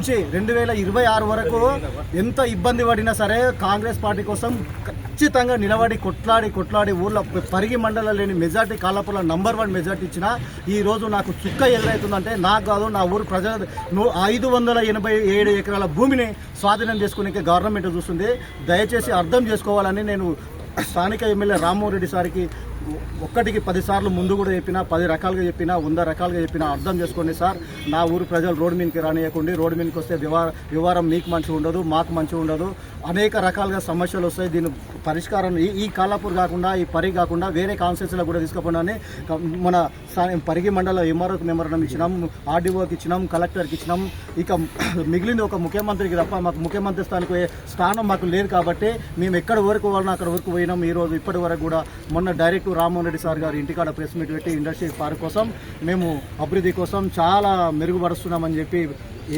నుంచి 2026 వరకు ఎంత ఇబ్బంది పడినా సరే కాంగ్రెస్ పార్టీ కోసం ఖచ్చితంగా నిలబడి కొట్లాడి ఊళ్ళో పరిగి మండలం లేని మెజార్టీ కాలాపురంలో నంబర్ 1 మెజార్టీ ఇచ్చిన ఈ రోజు నాకు చుక్క ఎదురవుతుందంటే నాకు కాదు, నా ఊరు ప్రజల 587 ఎకరాల భూమిని స్వాధీనం చేసుకునే గవర్నమెంట్ చూస్తుంది. దయచేసి అర్థం చేసుకోవాలని నేను స్థానిక ఎమ్మెల్యే రామ్మోహన్ రెడ్డి సార్కి ఒక్కటికి 10 సార్లు ముందు కూడా చెప్పినా, 10 రకాలుగా చెప్పినా, 100 రకాలుగా చెప్పినా అర్థం చేసుకోండి సార్. నా ఊరు ప్రజలు రోడ్డు మీదకి రానియకండి. రోడ్డు మీదకి వస్తే వ్యవహారం మీకు మంచిగా ఉండదు, మాకు మంచిగా ఉండదు. అనేక రకాలుగా సమస్యలు వస్తాయి. దీని పరిష్కారం ఈ కాలాపూర్ కాకుండా, ఈ పరి కాకుండా వేరే కాన్స్టిట్యూన్సీలో కూడా తీసుకుపోయినా మన పరిగి మండల ఎంఆర్ఓకి మెమోరాండం ఇచ్చినాం, ఆర్డీఓకి ఇచ్చినాం, కలెక్టర్కి ఇచ్చినాం. ఇక మిగిలింది ఒక ముఖ్యమంత్రికి తప్ప మాకు ముఖ్యమంత్రి స్థానం మాకు లేదు కాబట్టి మేము ఎక్కడ వరకు వాళ్ళని అక్కడ వరకు పోయినాం. ఈరోజు ఇప్పటి వరకు కూడా మొన్న డైరెక్ట్ రామ్మోహన్ రెడ్డి సార్ గారు ఇంటికాడ ప్రెస్ మీట్ పెట్టి ఇండస్ట్రీ పార్క్ కోసం మేము అభివృద్ధి కోసం చాలా మెరుగుపరుస్తున్నామని చెప్పి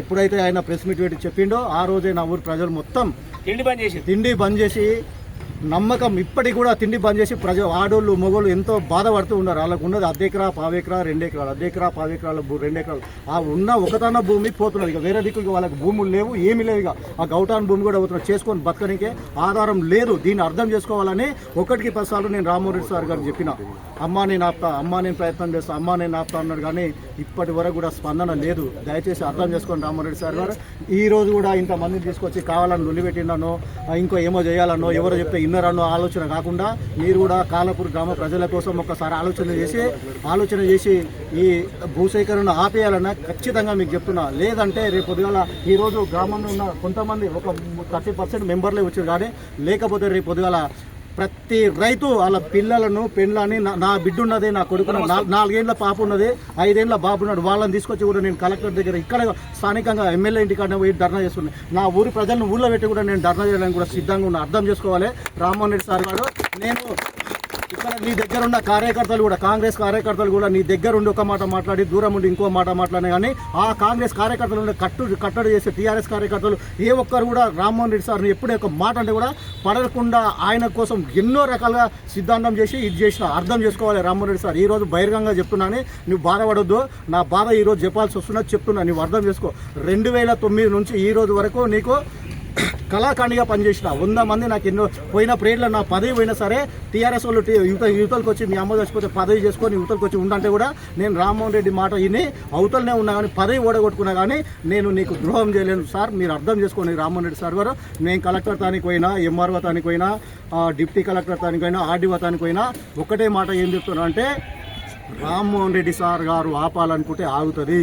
ఎప్పుడైతే ఆయన ప్రెస్ మీట్ పెట్టి చెప్పిండో ఆ రోజే నా ఊరు ప్రజలు మొత్తం తిండి బంద్ చేసి నమ్మకం ఇప్పటికి కూడా తిండి బంద్ చేసి ఆడోళ్ళు మొగోళ్ళు ఎంతో బాధపడుతూ ఉన్నారు. వాళ్ళకు ఉన్నది 1 ఎకరా 2 ఎకరాలు 2 ఎకరాలు 2 ఎకరాలు ఆ ఉన్న ఒకటన్న భూమి పోతున్నది. ఇక వేరే దిక్కులకి వాళ్ళకి భూములు లేవు, ఏమీ లేవు. ఇక ఆ గౌటాన్ భూమి కూడా అవుతున్నారు, చేసుకొని బతకనికే ఆధారం లేదు. దీన్ని అర్థం చేసుకోవాలని 1కి 10 సార్లు నేను రామ్మోహన్ రెడ్డి సార్ గారు చెప్పిన, అమ్మా నేను ఆపుతా, అమ్మా నేను ప్రయత్నం చేస్తా, అమ్మా నేను ఆపుతా అన్నాడు. కానీ ఇప్పటి వరకు కూడా స్పందన లేదు. దయచేసి అర్థం చేసుకోండి రామ్మోహన్ రెడ్డి సార్ గారు. ఈ రోజు కూడా ఇంతమందిని తీసుకొచ్చి కావాలని లొల్లిపెట్టిండనో ఇంకో ఏమో చేయాలనో ఎవరో చెప్తే ఇన్నరన్నో ఆలోచన కాకుండా మీరు కూడా కాలాపూర్ గ్రామ ప్రజల కోసం ఒక్కసారి ఆలోచన చేసి ఈ భూసేకరణ ఆపేయాలన్నా ఖచ్చితంగా మీకు చెప్తున్నా. లేదంటే రేపు పొద్దుగాల ఈరోజు గ్రామంలో ఉన్న కొంతమంది ఒక 30% మెంబర్లే వచ్చారు. కానీ లేకపోతే రేపు పొద్దుగాల ప్రతి రైతు వాళ్ళ పిల్లలను పెళ్ళని నా బిడ్డ ఉన్నది, నా కొడుకున్న 4 ఏళ్ళ పాప ఉన్నది, 5 ఏళ్ళ బాబు ఉన్నాడు, వాళ్ళని తీసుకొచ్చి కూడా నేను కలెక్టర్ దగ్గర ఇక్కడ స్థానికంగా ఎమ్మెల్యే ఇంటికాడ పోయి ధర్నా చేస్తున్నాను. నా ఊరి ప్రజలను ఊళ్ళో పెట్టి కూడా నేను ధర్నా చేయడానికి కూడా సిద్ధంగా ఉన్నా. అర్థం చేసుకోవాలి రామ్మోహన్ రెడ్డి సార్ గారు. నేను ఇక్కడ నీ దగ్గర ఉన్న కార్యకర్తలు కూడా, కాంగ్రెస్ కార్యకర్తలు కూడా నీ దగ్గర ఉండి ఒక మాట మాట్లాడి దూరం ఉండి ఇంకో మాట మాట్లాడినా కానీ ఆ కాంగ్రెస్ కార్యకర్తలు ఉండే కట్టడి చేసే టీఆర్ఎస్ కార్యకర్తలు ఏ ఒక్కరు కూడా రామ్మోహన్ రెడ్డి సార్ని ఎప్పుడే ఒక మాట అంటే కూడా పడకుండా ఆయన కోసం ఎన్నో రకాలుగా సిద్ధాంతం చేసి ఇది చేసిన. అర్థం చేసుకోవాలి రామ్మోహన్ రెడ్డి సార్. ఈరోజు బహిరంగంగా చెప్తున్నాను, నువ్వు బాధపడొద్దు. నా బాధ ఈరోజు చెప్పాల్సి వస్తున్నది చెప్తున్నా, నువ్వు అర్థం చేసుకో. 2009 నుంచి ఈ రోజు వరకు నీకు కళాఖండిగా పనిచేసిన 100 మంది నాకు ఎన్నో పోయిన ప్రేర్లో నా పదవి పోయినా సరే టీఆర్ఎస్ వాళ్ళు యువతలకు వచ్చి మీ అమ్మ చచ్చిపోతే పదవి చేసుకొని యువతలకు వచ్చి ఉండంటే కూడా నేను రామ్మోహన్ రెడ్డి మాట విని అవతలనే ఉన్నా కానీ పదవి ఓడగొట్టుకున్నా కానీ నేను నీకు ద్రోహం చేయలేను సార్. మీరు అర్థం చేసుకోండి రామ్మోహన్ రెడ్డి సార్ గారు. నేను కలెక్టర్ తానికి పోయినా, ఎంఆర్ఓ తానికి పోయినా, డిప్యూటీ కలెక్టర్ తానికి పోయినా, ఆర్డీఓ తానికి పోయినా ఒకటే మాట ఏం చెప్తున్నా అంటే రామ్మోహన్ రెడ్డి సార్ గారు ఆపాలనుకుంటే ఆగుతుంది,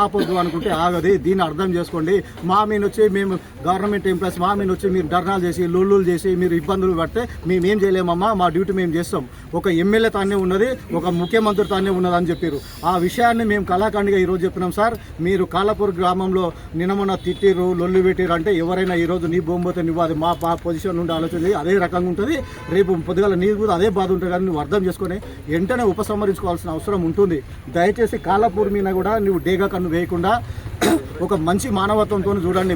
ఆపొద్దు అనుకుంటే ఆగది. దీన్ని అర్థం చేసుకోండి. మా మీద వచ్చి మేము గవర్నమెంట్ ఎంప్లాయీస్ మా మీద వచ్చి మీరు ధర్నాలు చేసి లొల్లులు చేసి మీరు ఇబ్బందులు పడితే మేమేం చేయలేమమ్మా, మా డ్యూటీ మేము చేస్తాం. ఒక ఎమ్మెల్యే తానే ఉన్నది, ఒక ముఖ్యమంత్రి తానే ఉన్నది అని చెప్పారు. ఆ విషయాన్ని మేము కళాఖండిగా ఈరోజు చెప్పినాం సార్. మీరు కాలాపూర్ గ్రామంలో నిన్నమొన్న తిట్టిరు లొల్లు పెట్టిరు అంటే ఎవరైనా ఈరోజు నీ భూమి పోతే నువ్వు అది మా పొజిషన్ నుండి ఆలోచన అదే రకంగా ఉంటుంది. రేపు పొద్దుగాల నీకు కూడా అదే బాధ ఉంటుంది. కానీ నువ్వు అర్థం చేసుకొని వెంటనే ఉపసంహరించుకోవాల్సిన అవసరం ఉంటుంది. దయచేసి కాలాపూర్ మీద కూడా నువ్వు డేగా కన్ను వేయకుండా ఒక మంచి మానవత్వంతో చూడండి.